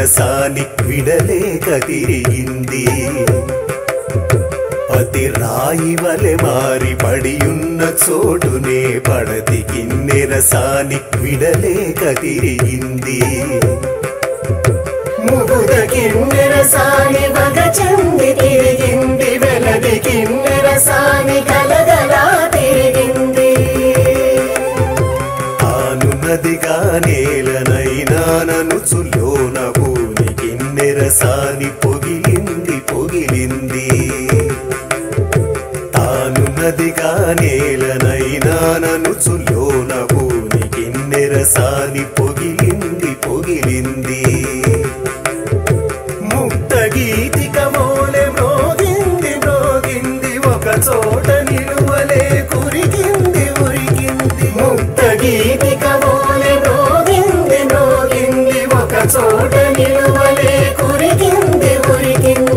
కిన్నెరసాని విడలేక తిరిగింది పతి రాయి వలె మారి పడియున్న చోటునే పడతి కిన్నెరసాని విడలేక తిరిగింది ముగుద కిన్నెరసాని వగ చెంది తిరిగింది వెలది కిన్నెరసాని కలగలా తిరిగింది తాను నదిగా నేలనైనా ననుచులోన భూమి కిన్నెరసాని పొగిలింది పొగిలింది తాను నదిగా నేలనైనా ననుచులోన భూమి కిన్నెరసాని పొగిలింది పొగిలింది గీతిక మోలె మ్రోగింది మ్రోగింది ఒక చోట నిలువలే కురికింది ఉరికింది ముక్త గీతిక మోలె మ్రోగింది మ్రోగింది ఒక చోట నిలువలే కురికింది ఉరికింది